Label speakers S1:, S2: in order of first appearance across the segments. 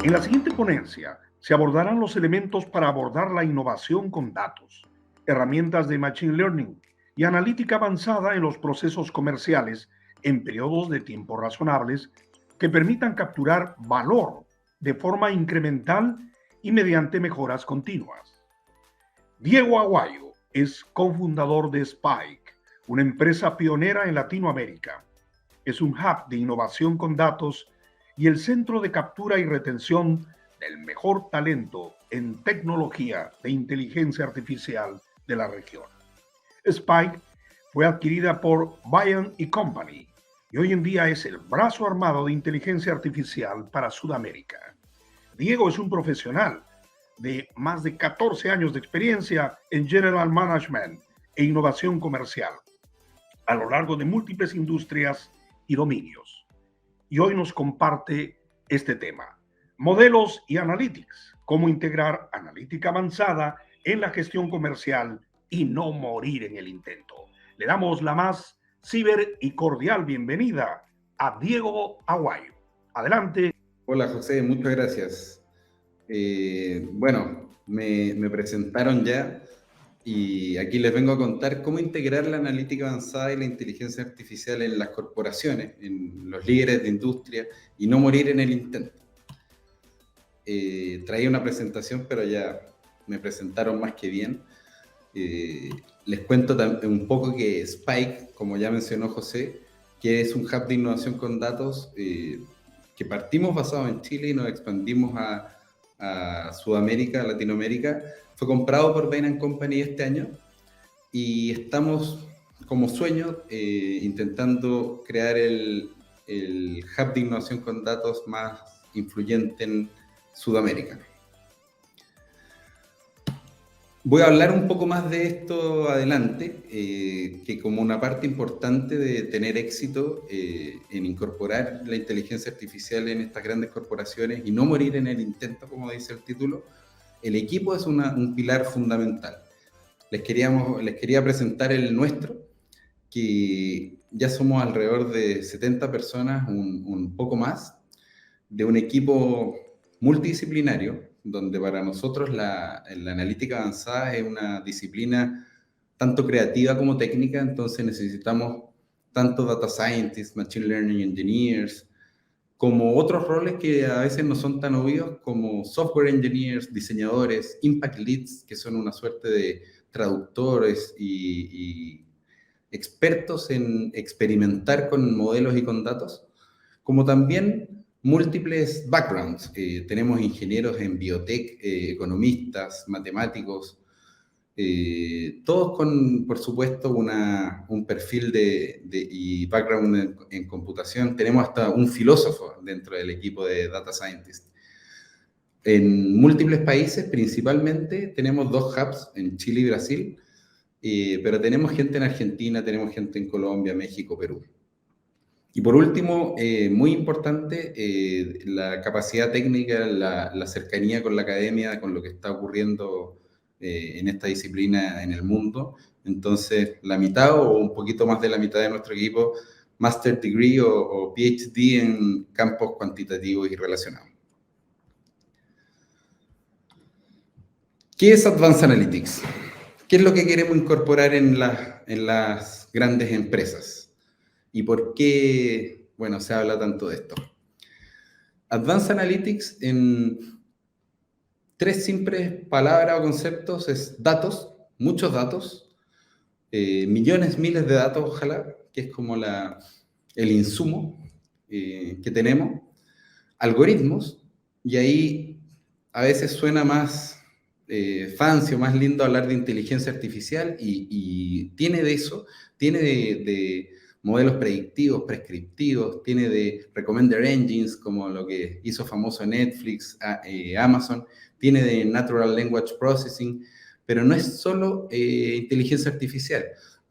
S1: En la siguiente ponencia se abordarán los elementos para abordar la innovación con datos, herramientas de Machine Learning y analítica avanzada en los procesos comerciales en periodos de tiempo razonables que permitan capturar valor de forma incremental y mediante mejoras continuas. Diego Aguayo es cofundador de Spike, una empresa pionera en Latinoamérica. Es un hub de innovación con datos y el centro de captura y retención del mejor talento en tecnología de inteligencia artificial de la región. Spike fue adquirida por Bain & Company y hoy en día es el brazo armado de inteligencia artificial para Sudamérica. Diego es un profesional de más de 14 años de experiencia en General Management e innovación comercial a lo largo de múltiples industrias y dominios. Y hoy nos comparte este tema: modelos y analytics, cómo integrar analítica avanzada en la gestión comercial y no morir en el intento. Le damos la más ciber y cordial bienvenida a Diego Aguayo. Adelante.
S2: Hola José, muchas gracias. Bueno, me presentaron ya y aquí les vengo a contar cómo integrar la analítica avanzada y la inteligencia artificial en las corporaciones, en los líderes de industria y no morir en el intento. Traía una presentación, pero ya me presentaron más que bien. Les cuento un poco que Spike, como ya mencionó José, que es un hub de innovación con datos, que partimos basado en Chile y nos expandimos a Sudamérica, a Latinoamérica, fue comprado por Bain & Company este año y estamos como sueño intentando crear el hub de innovación con datos más influyente en Sudamérica. Voy a hablar un poco más de esto adelante, que como una parte importante de tener éxito en incorporar la inteligencia artificial en estas grandes corporaciones y no morir en el intento, como dice el título, el equipo es un pilar fundamental. Les quería presentar el nuestro, que ya somos alrededor de 70 personas, un poco más, de un equipo multidisciplinario, donde para nosotros la analítica avanzada es una disciplina tanto creativa como técnica, entonces necesitamos tanto data scientists, machine learning engineers, como otros roles que a veces no son tan obvios, como software engineers, diseñadores, impact leads, que son una suerte de traductores y expertos en experimentar con modelos y con datos, como también múltiples backgrounds. Tenemos ingenieros en biotech, economistas, matemáticos, todos con, por supuesto, un perfil y background en computación. Tenemos hasta un filósofo dentro del equipo de Data Scientist. En múltiples países, principalmente, tenemos 2 hubs, en Chile y Brasil, pero tenemos gente en Argentina, tenemos gente en Colombia, México, Perú. Y por último, muy importante, la capacidad técnica, la cercanía con la academia, con lo que está ocurriendo en esta disciplina en el mundo. Entonces, la mitad o un poquito más de la mitad de nuestro equipo, Master Degree o PhD en campos cuantitativos y relacionados. ¿Qué es Advanced Analytics? ¿Qué es lo que queremos incorporar en las grandes empresas? ¿Y por qué, bueno, se habla tanto de esto? Advanced Analytics, en 3 simples palabras o conceptos, es datos, muchos datos, millones, miles de datos, ojalá, que es como el insumo que tenemos, algoritmos, y ahí a veces suena más fancy o más lindo hablar de inteligencia artificial, y tiene de eso, tiene de modelos predictivos, prescriptivos, tiene de recommender engines, como lo que hizo famoso Netflix, Amazon, tiene de natural language processing, pero no es solo inteligencia artificial.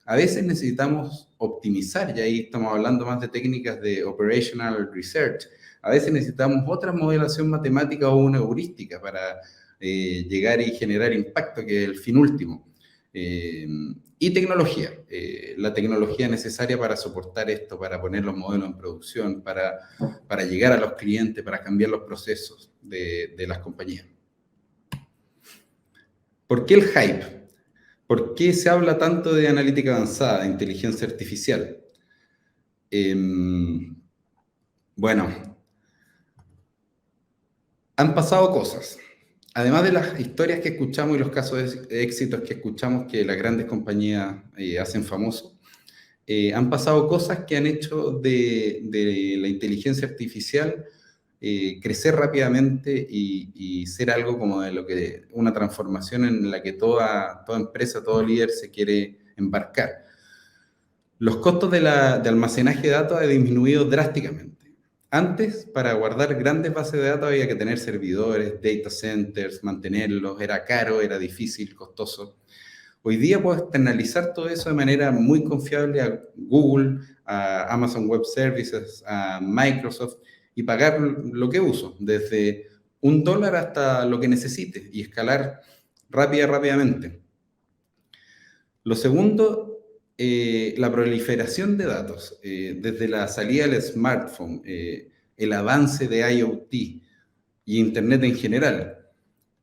S2: A veces necesitamos optimizar, y ahí estamos hablando más de técnicas de operational research. A veces necesitamos otra modelación matemática o una heurística para llegar y generar impacto, que es el fin último. Y tecnología, la tecnología necesaria para soportar esto, para poner los modelos en producción, para llegar a los clientes, para cambiar los procesos de las compañías. ¿Por qué el hype? ¿Por qué se habla tanto de analítica avanzada, de inteligencia artificial? Bueno, han pasado cosas. Además de las historias que escuchamos y los casos de éxitos que escuchamos que las grandes compañías hacen famosos, han pasado cosas que han hecho de la inteligencia artificial crecer rápidamente y ser algo como de una transformación en la que toda empresa, todo líder se quiere embarcar. Los costos de almacenaje de datos han disminuido drásticamente. Antes, para guardar grandes bases de datos había que tener servidores, data centers, mantenerlos, era caro, era difícil, costoso. Hoy día puedo externalizar todo eso de manera muy confiable a Google, a Amazon Web Services, a Microsoft y pagar lo que uso, desde $1 hasta lo que necesite y escalar rápidamente. Lo segundo, la proliferación de datos, desde la salida del smartphone, el avance de IoT y Internet en general,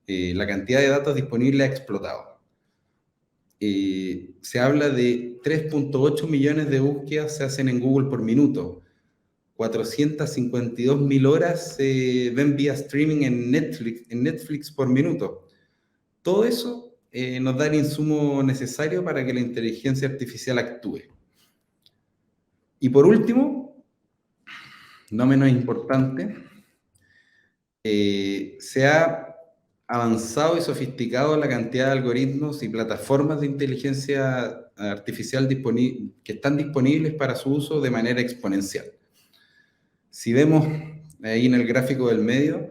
S2: la cantidad de datos disponibles ha explotado. Se habla de 3.8 millones de búsquedas se hacen en Google por minuto, 452.000 horas se ven vía streaming en Netflix por minuto. Todo eso nos da el insumo necesario para que la inteligencia artificial actúe. Y por último, no menos importante, se ha avanzado y sofisticado la cantidad de algoritmos y plataformas de inteligencia artificial que están disponibles para su uso de manera exponencial. Si vemos ahí en el gráfico del medio,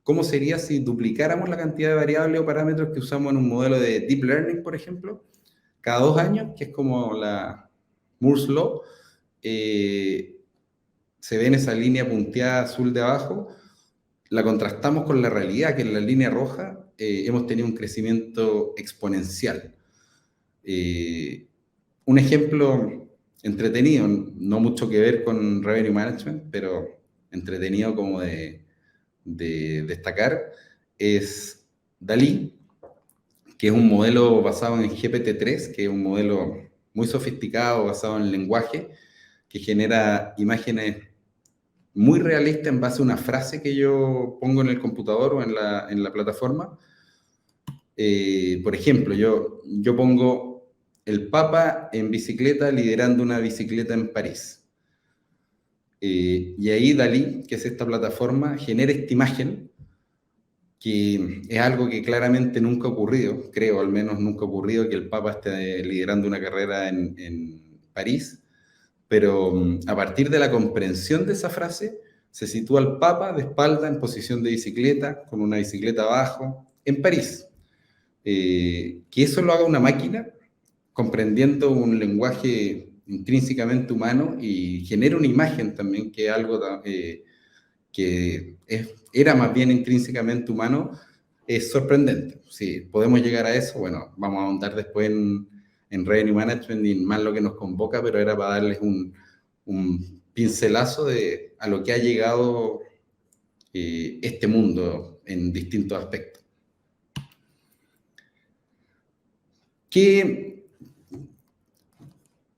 S2: ¿cómo sería si duplicáramos la cantidad de variables o parámetros que usamos en un modelo de Deep Learning, por ejemplo? Cada 2 años, que es como la Moore's Law, se ve en esa línea punteada azul de abajo, la contrastamos con la realidad, que en la línea roja hemos tenido un crecimiento exponencial. Un ejemplo entretenido, no mucho que ver con Revenue Management, pero entretenido como de destacar, es DALL-E, que es un modelo basado en GPT-3, que es un modelo muy sofisticado, basado en lenguaje, que genera imágenes muy realistas en base a una frase que yo pongo en el computador o en la plataforma. Por ejemplo, yo pongo el Papa en bicicleta liderando una bicicleta en París. Y ahí DALL-E, que es esta plataforma, genera esta imagen, que es algo que claramente nunca ha ocurrido, creo al menos nunca ha ocurrido que el Papa esté liderando una carrera en París, pero a partir de la comprensión de esa frase, se sitúa el Papa de espalda en posición de bicicleta, con una bicicleta abajo, en París. Que eso lo haga una máquina, comprendiendo un lenguaje intrínsecamente humano y genera una imagen también que es algo que era más bien intrínsecamente humano, es sorprendente. Si podemos llegar a eso, bueno, vamos a ahondar después en Revenue Management y más lo que nos convoca, pero era para darles un pincelazo a lo que ha llegado este mundo en distintos aspectos. ¿Qué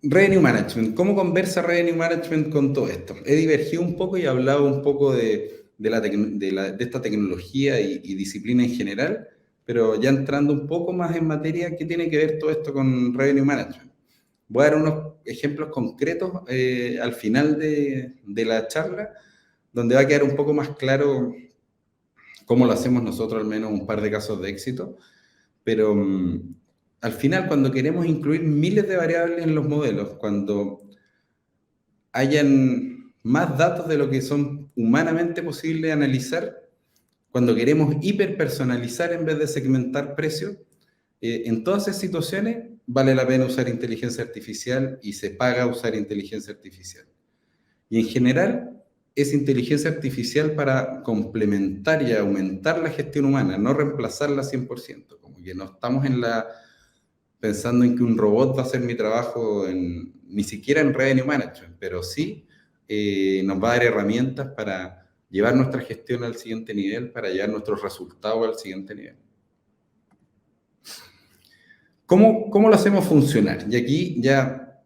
S2: Revenue Management? ¿Cómo conversa Revenue Management con todo esto? He divergido un poco y he hablado un poco de esta tecnología y disciplina en general, pero ya entrando un poco más en materia, ¿qué tiene que ver todo esto con Revenue Management? Voy a dar unos ejemplos concretos al final de la charla, donde va a quedar un poco más claro cómo lo hacemos nosotros, al menos un par de casos de éxito, pero al final, cuando queremos incluir miles de variables en los modelos, cuando hayan más datos de lo que son humanamente posibles analizar, cuando queremos hiperpersonalizar en vez de segmentar precios, en todas esas situaciones vale la pena usar inteligencia artificial y se paga usar inteligencia artificial. Y en general es inteligencia artificial para complementar y aumentar la gestión humana, no reemplazarla 100%, como que no estamos pensando en que un robot va a hacer mi trabajo ni siquiera en Revenue Management, pero sí nos va a dar herramientas para llevar nuestra gestión al siguiente nivel, para llevar nuestros resultados al siguiente nivel. ¿Cómo lo hacemos funcionar? Y aquí ya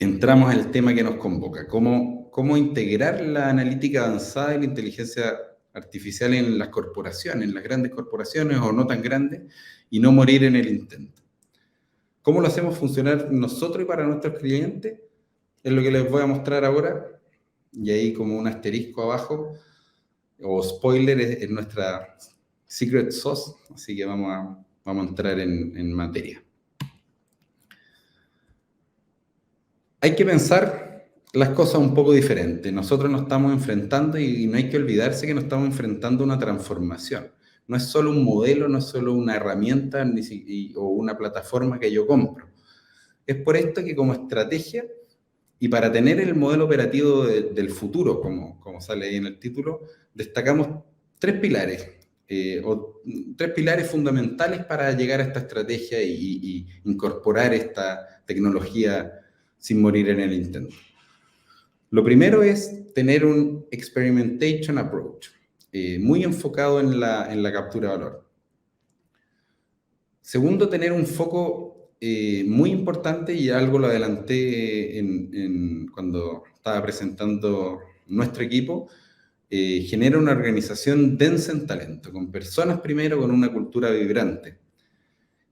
S2: entramos al tema que nos convoca. ¿Cómo integrar la analítica avanzada y la inteligencia artificial en las corporaciones, en las grandes corporaciones o no tan grandes, y no morir en el intento? ¿Cómo lo hacemos funcionar nosotros y para nuestros clientes? Es lo que les voy a mostrar ahora. Y ahí como un asterisco abajo, o spoiler, es nuestra secret sauce. Así que vamos a entrar en materia. Hay que pensar las cosas un poco diferentes. Nosotros nos estamos enfrentando, y no hay que olvidarse que nos estamos enfrentando a una transformación. No es solo un modelo, no es solo una herramienta o una plataforma que yo compro. Es por esto que como estrategia, y para tener el modelo operativo del futuro, como sale ahí en el título, destacamos tres pilares fundamentales para llegar a esta estrategia y incorporar esta tecnología sin morir en el intento. Lo primero es tener un experimentation approach, muy enfocado en la captura de valor. Segundo, tener un foco muy importante, y algo lo adelanté cuando estaba presentando nuestro equipo. Genera una organización densa en talento, con personas primero, con una cultura vibrante.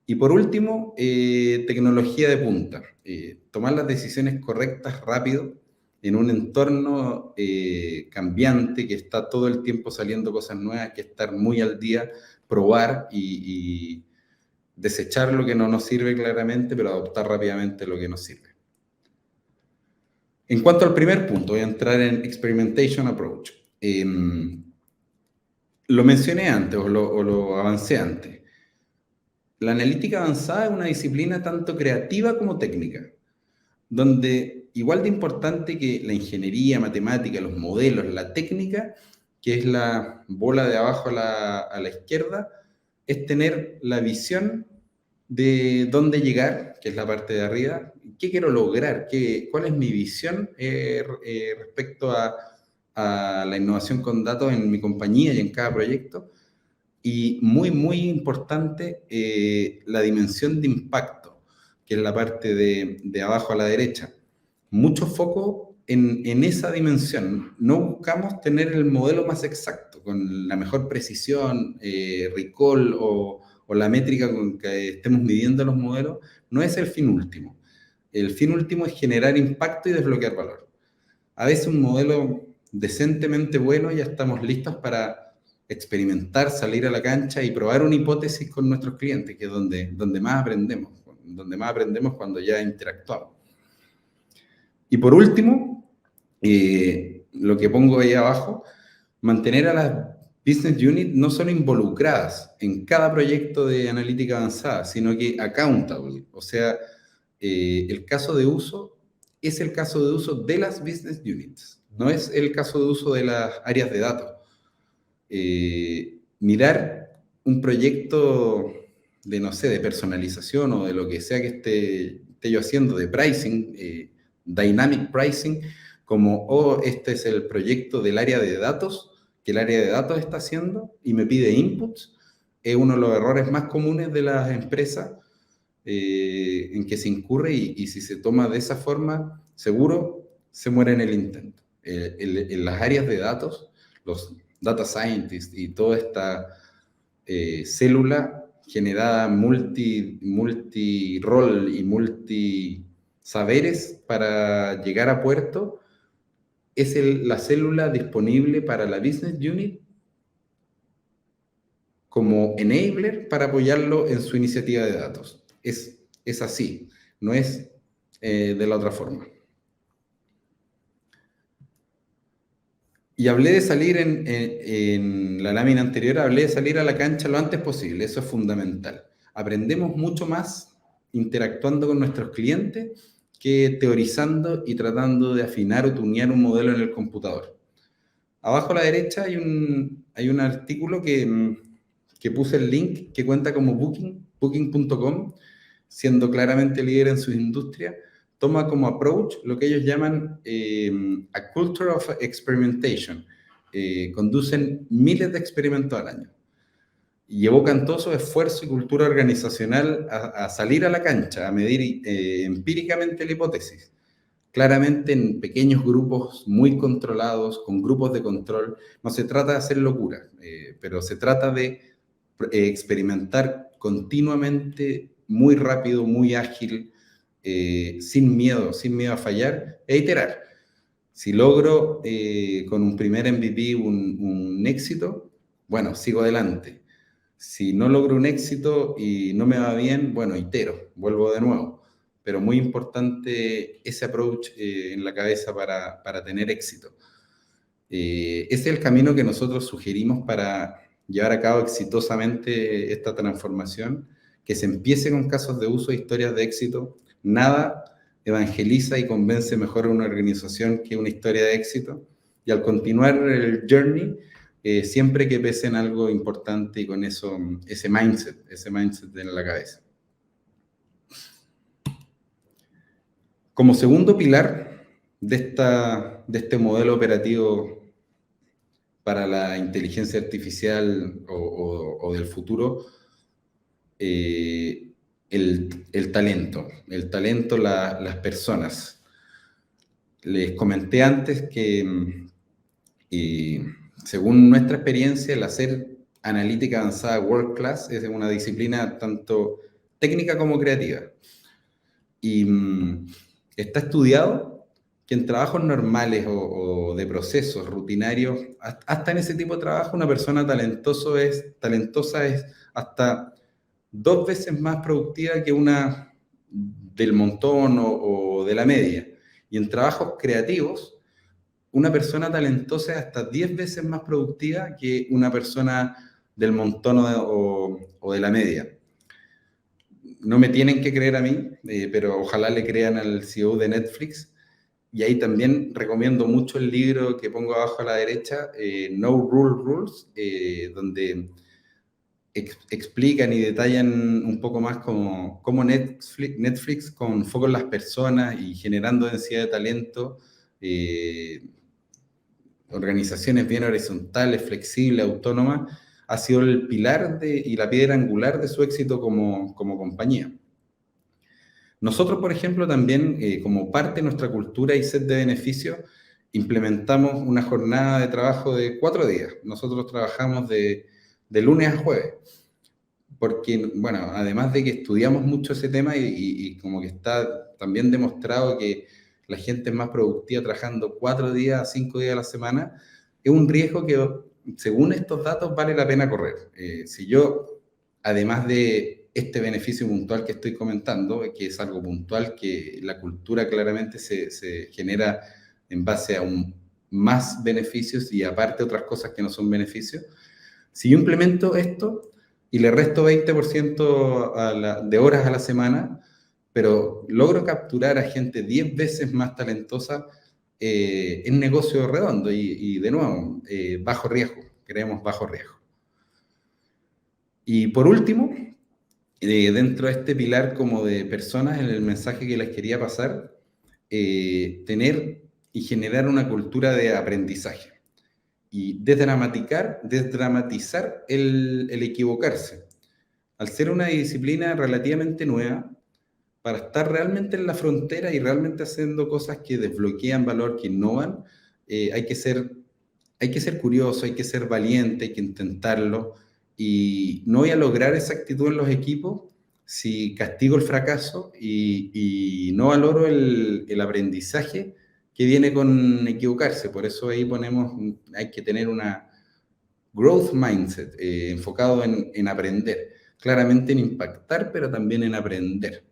S2: Y por último, tecnología de punta. Tomar las decisiones correctas rápido en un entorno cambiante, que está todo el tiempo saliendo cosas nuevas, que estar muy al día, probar y desechar lo que no nos sirve claramente, pero adoptar rápidamente lo que nos sirve. En cuanto al primer punto, voy a entrar en Experimentation Approach. Lo mencioné antes o lo avancé antes. La analítica avanzada es una disciplina tanto creativa como técnica, donde igual de importante que la ingeniería, matemática, los modelos, la técnica, que es la bola de abajo a la izquierda, es tener la visión de dónde llegar, que es la parte de arriba, qué quiero lograr, cuál es mi visión respecto a la innovación con datos en mi compañía y en cada proyecto. Y muy, muy importante, la dimensión de impacto, que es la parte de abajo a la derecha. Mucho foco en esa dimensión. No buscamos tener el modelo más exacto, con la mejor precisión, recall o la métrica con que estemos midiendo los modelos. No es el fin último. El fin último es generar impacto y desbloquear valor. A veces un modelo decentemente bueno, ya estamos listos para experimentar, salir a la cancha y probar una hipótesis con nuestros clientes, que es donde más aprendemos cuando ya interactuamos. Y por último, lo que pongo ahí abajo, mantener a las business units no solo involucradas en cada proyecto de analítica avanzada, sino que accountable. O sea, el caso de uso es el caso de uso de las business units, no es el caso de uso de las áreas de datos. Mirar un proyecto de, no sé, de personalización o de lo que sea que esté yo haciendo, de pricing, dynamic pricing, como, este es el proyecto del área de datos, que el área de datos está haciendo y me pide inputs, es uno de los errores más comunes de las empresas en que se incurre, y si se toma de esa forma, seguro se muere en el intento. En las áreas de datos, los data scientists y toda esta célula generada multi-rol y multi-saberes para llegar a puerto, es la célula disponible para la business unit como enabler para apoyarlo en su iniciativa de datos. Es así, no es de la otra forma. Y hablé de salir en la lámina anterior, hablé de salir a la cancha lo antes posible, eso es fundamental. Aprendemos mucho más interactuando con nuestros clientes que teorizando y tratando de afinar o tunear un modelo en el computador. Abajo a la derecha hay un artículo que puse el link, que cuenta como Booking Booking.com, siendo claramente líder en su industria, toma como approach lo que ellos llaman a culture of experimentation. Conducen miles de experimentos al año y evocan todo su esfuerzo y cultura organizacional a salir a la cancha, a medir empíricamente la hipótesis. Claramente en pequeños grupos muy controlados, con grupos de control. No se trata de hacer locura, pero se trata de experimentar continuamente, muy rápido, muy ágil, sin miedo a fallar, e iterar. Si logro con un primer MVP un éxito, bueno, sigo adelante. Si no logro un éxito y no me va bien, bueno, itero, vuelvo de nuevo. Pero muy importante ese approach en la cabeza para tener éxito. Ese es el camino que nosotros sugerimos para llevar a cabo exitosamente esta transformación, que se empiece con casos de uso e historias de éxito. Nada evangeliza y convence mejor a una organización que una historia de éxito. Y al continuar el journey, siempre que pese en algo importante y con eso, ese mindset en la cabeza. Como segundo pilar de este modelo operativo para la inteligencia artificial o del futuro, el talento, las personas. Les comenté antes que según nuestra experiencia, el hacer analítica avanzada world class es una disciplina tanto técnica como creativa. Y está estudiado que en trabajos normales o de procesos rutinarios, hasta en ese tipo de trabajo, una persona talentosa es hasta 2 veces más productiva que una del montón o de la media. Y en trabajos creativos, una persona talentosa es hasta 10 veces más productiva que una persona del montón o de la media. No me tienen que creer a mí, pero ojalá le crean al CEO de Netflix. Y ahí también recomiendo mucho el libro que pongo abajo a la derecha, No Rules, donde explican y detallan un poco más cómo Netflix, con foco en las personas y generando densidad de talento, organizaciones bien horizontales, flexibles, autónomas, ha sido el pilar y la piedra angular de su éxito como compañía. Nosotros, por ejemplo, también, como parte de nuestra cultura y set de beneficios, implementamos una jornada de trabajo de 4 días. Nosotros trabajamos de lunes a jueves, porque, bueno, además de que estudiamos mucho ese tema y como que está también demostrado que la gente es más productiva trabajando 4 días a 5 días a la semana, es un riesgo que, según estos datos, vale la pena correr. Si yo, además de este beneficio puntual que estoy comentando, que es algo puntual, que la cultura claramente se genera en base a más beneficios y aparte otras cosas que no son beneficios, si yo implemento esto y le resto 20% de horas a la semana, pero logro capturar a gente 10 veces más talentosa, es negocio redondo y de nuevo, bajo riesgo, creemos bajo riesgo. Y por último, dentro de este pilar como de personas, en el mensaje que les quería pasar, tener y generar una cultura de aprendizaje y desdramatizar el equivocarse. Al ser una disciplina relativamente nueva, para estar realmente en la frontera y realmente haciendo cosas que desbloquean valor, que innovan, hay que ser curioso, hay que ser valiente, hay que intentarlo. Y no voy a lograr esa actitud en los equipos si castigo el fracaso y no valoro el aprendizaje que viene con equivocarse. Por eso ahí hay que tener una growth mindset, enfocado en aprender. Claramente en impactar, pero también en aprender.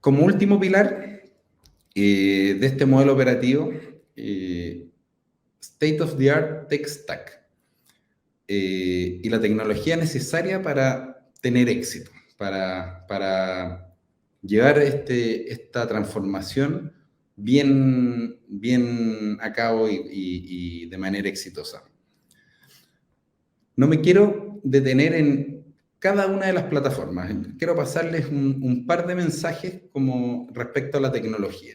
S2: Como último pilar de este modelo operativo, State of the Art Tech Stack y la tecnología necesaria para tener éxito, para llevar esta transformación bien bien a cabo y de manera exitosa. No me quiero detener en cada una de las plataformas. Quiero pasarles un par de mensajes como respecto a la tecnología.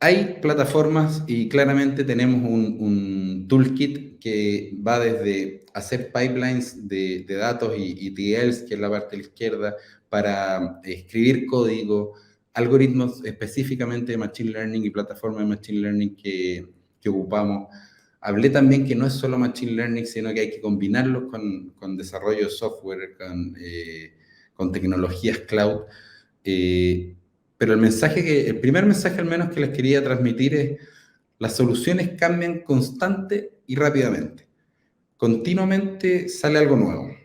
S2: Hay plataformas y claramente tenemos un toolkit que va desde hacer pipelines de datos y ETLs, que es la parte de la izquierda, para escribir código, algoritmos específicamente de Machine Learning y plataformas de Machine Learning que ocupamos. Hablé también que no es solo Machine Learning, sino que hay que combinarlos con desarrollo de software, con tecnologías cloud. Pero el primer mensaje al menos que les quería transmitir es: las soluciones cambian constante y rápidamente. Continuamente sale algo nuevo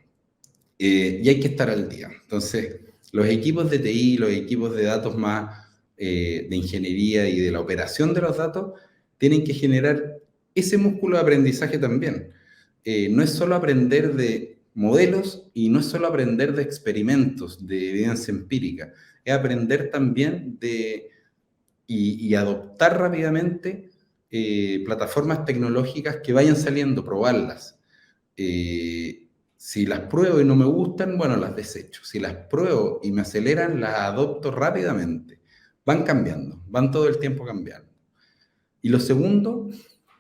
S2: y hay que estar al día. Entonces, los equipos de TI, los equipos de datos más de ingeniería y de la operación de los datos tienen que generar ese músculo de aprendizaje también. No es solo aprender de modelos y no es solo aprender de experimentos, de evidencia empírica, es aprender también y adoptar rápidamente plataformas tecnológicas que vayan saliendo, probarlas. Si las pruebo y no me gustan, bueno, las desecho. Si las pruebo y me aceleran, las adopto rápidamente. Van cambiando, van todo el tiempo cambiando. Y lo segundo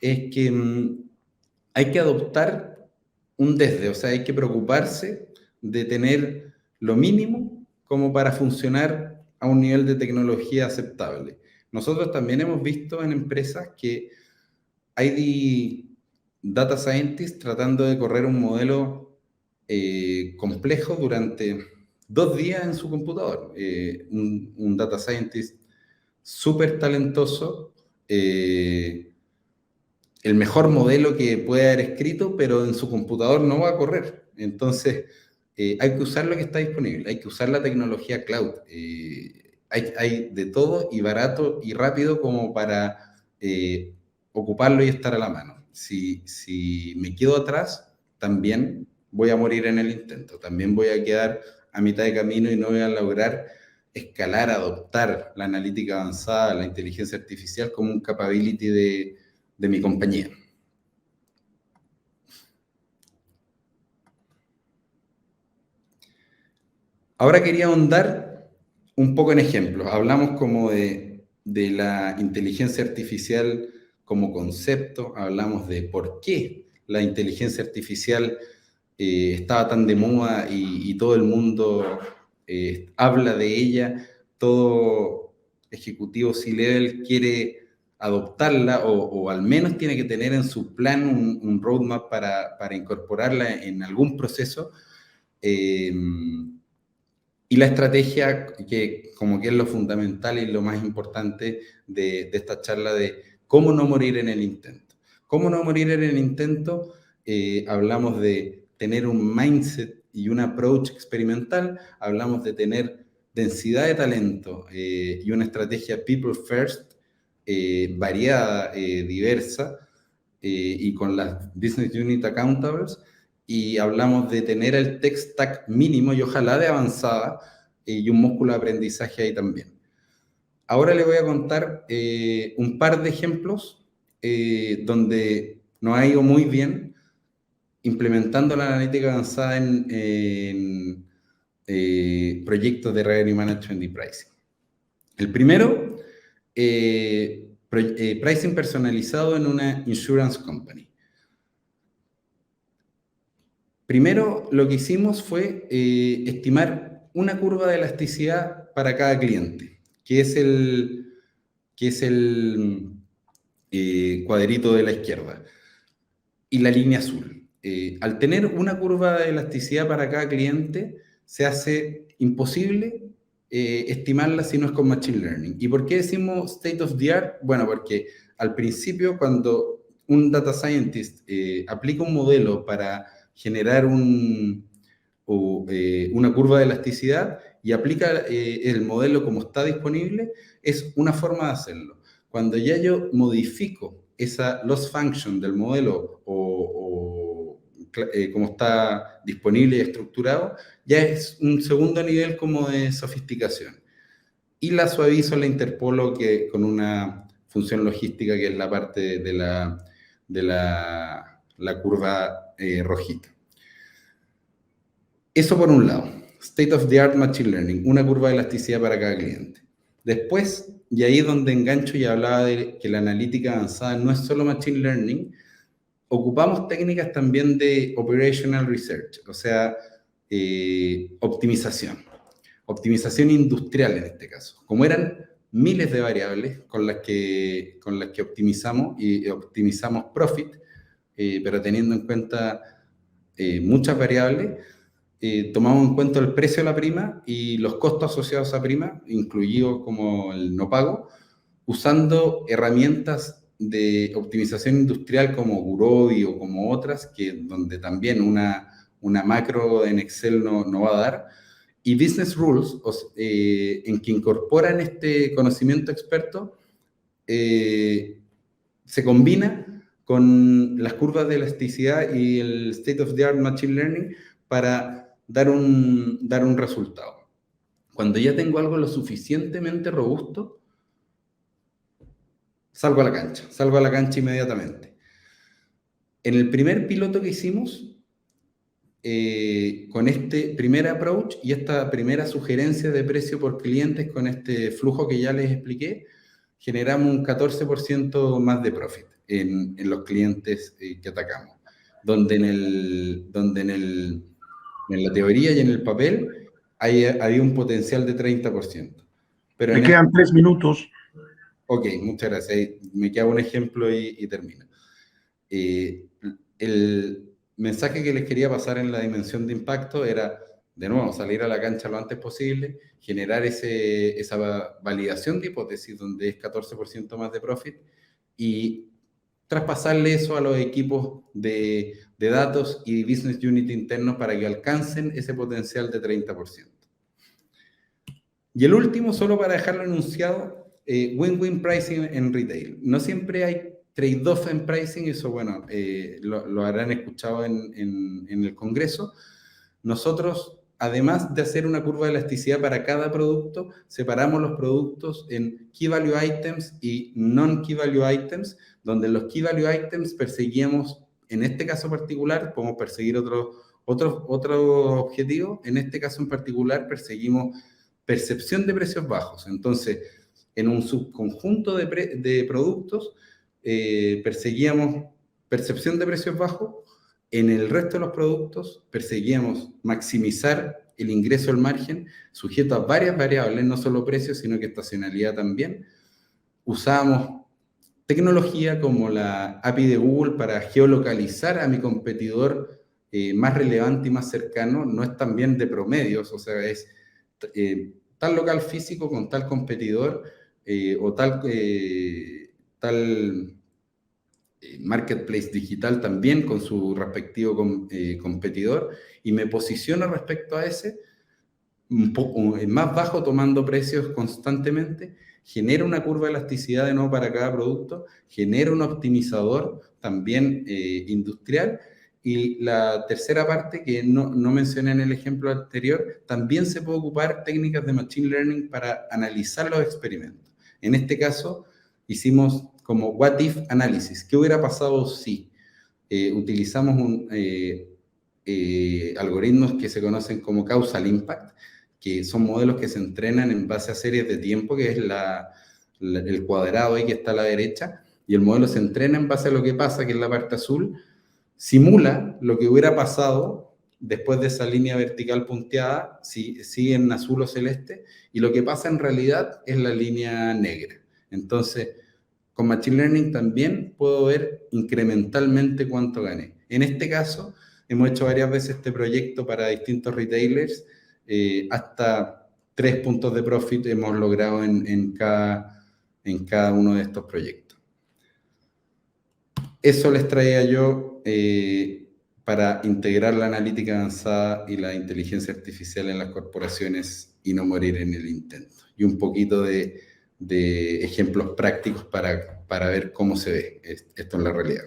S2: es que hay que adoptar un desde, o sea, hay que preocuparse de tener lo mínimo como para funcionar a un nivel de tecnología aceptable. Nosotros también hemos visto en empresas que hay data scientists tratando de correr un modelo complejo durante 2 días en su computador. Un data scientist súper talentoso, el mejor modelo que puede haber escrito, pero en su computador no va a correr. Entonces, hay que usar lo que está disponible, hay que usar la tecnología cloud. Hay de todo y barato y rápido como para ocuparlo y estar a la mano. Si me quedo atrás, también voy a morir en el intento, también voy a quedar a mitad de camino y no voy a lograr escalar, adoptar la analítica avanzada, la inteligencia artificial como un capability de mi compañía. Ahora quería ahondar un poco en ejemplos. Hablamos como de la inteligencia artificial como concepto, hablamos de por qué la inteligencia artificial estaba tan de moda y todo el mundo habla de ella, todo ejecutivo C-level quiere adoptarla o al menos tiene que tener en su plan un roadmap para incorporarla en algún proceso. Y la estrategia, que como que es lo fundamental y lo más importante de esta charla, de cómo no morir en el intento. ¿Cómo no morir en el intento? Hablamos de tener un mindset y un approach experimental, hablamos de tener densidad de talento y una estrategia people first, variada, diversa, y con las business unit accountables, y hablamos de tener el tech stack mínimo y ojalá de avanzada y un músculo de aprendizaje ahí también. Ahora les voy a contar un par de ejemplos donde nos ha ido muy bien implementando la analítica avanzada en proyectos de revenue management y pricing. El primero, pricing personalizado en una insurance company. Primero, lo que hicimos fue estimar una curva de elasticidad para cada cliente, que es el cuadrito de la izquierda, y la línea azul. Al tener una curva de elasticidad para cada cliente, se hace imposible estimarla si no es con Machine Learning. ¿Y por qué decimos state of the art? Bueno, porque al principio, cuando un data scientist aplica un modelo para generar una curva de elasticidad y aplica el modelo como está disponible, es una forma de hacerlo. Cuando ya yo modifico esa loss function del modelo o como está disponible y estructurado, ya es un segundo nivel como de sofisticación. Y la suavizo, la interpolo con una función logística que es la parte de la curva rojita. Eso por un lado, State of the Art Machine Learning, una curva de elasticidad para cada cliente. Después, y ahí es donde engancho y hablaba de que la analítica avanzada no es solo Machine Learning, ocupamos técnicas también de Operational Research, o sea, optimización industrial en este caso. Como eran miles de variables con las que optimizamos y optimizamos profit, pero teniendo en cuenta muchas variables, tomamos en cuenta el precio de la prima y los costos asociados a prima, incluidos como el no pago, usando herramientas de optimización industrial como Gurobi o como otras, donde también una macro en Excel no va a dar, y Business Rules, en que incorporan este conocimiento experto, se combina con las curvas de elasticidad y el State of the Art Machine Learning para dar un resultado. Cuando ya tengo algo lo suficientemente robusto, salgo a la cancha inmediatamente. En el primer piloto que hicimos, con este primer approach y esta primera sugerencia de precio por clientes con este flujo que ya les expliqué, generamos un 14% más de profit en los clientes que atacamos. Donde en la teoría y en el papel había un potencial de 30%. Pero
S1: me quedan 3 minutos.
S2: Ok, muchas gracias. Me queda un ejemplo y termino. El mensaje que les quería pasar en la dimensión de impacto era, de nuevo, salir a la cancha lo antes posible, generar esa validación de hipótesis donde es 14% más de profit y traspasarle eso a los equipos de datos y business unit internos para que alcancen ese potencial de 30%. Y el último, solo para dejarlo enunciado, win-win pricing en retail. No siempre hay trade-off en pricing, eso bueno, lo habrán escuchado en el Congreso. Nosotros, además de hacer una curva de elasticidad para cada producto, separamos los productos en Key Value Items y Non-Key Value Items, donde los Key Value Items perseguíamos, en este caso particular, podemos perseguir otro objetivo, en este caso en particular perseguimos percepción de precios bajos. Entonces, en un subconjunto de productos, perseguíamos percepción de precios bajos. En el resto de los productos, perseguíamos maximizar el ingreso al margen, sujeto a varias variables, no solo precios, sino que estacionalidad también. Usábamos tecnología como la API de Google para geolocalizar a mi competidor más relevante y más cercano. No es también de promedios, o sea, es tal local físico con tal competidor o tal marketplace digital también con su respectivo competidor, y me posiciono respecto a ese un poco más bajo, tomando precios constantemente, genera una curva de elasticidad de nuevo para cada producto, genera un optimizador también industrial. Y la tercera parte, que no mencioné en el ejemplo anterior, también se puede ocupar técnicas de Machine Learning para analizar los experimentos. En este caso, hicimos como what if análisis. ¿Qué hubiera pasado si? Utilizamos algoritmos que se conocen como causal impact, que son modelos que se entrenan en base a series de tiempo, que es el cuadrado ahí que está a la derecha, y el modelo se entrena en base a lo que pasa, que es la parte azul, simula lo que hubiera pasado después de esa línea vertical punteada, si en azul o celeste, y lo que pasa en realidad es la línea negra. Entonces, con Machine Learning también puedo ver incrementalmente cuánto gané. En este caso, hemos hecho varias veces este proyecto para distintos retailers, hasta 3 puntos de profit hemos logrado en cada uno de estos proyectos. Eso les traía yo para integrar la analítica avanzada y la inteligencia artificial en las corporaciones y no morir en el intento. Y un poquito de ejemplos prácticos para ver cómo se ve esto en la realidad.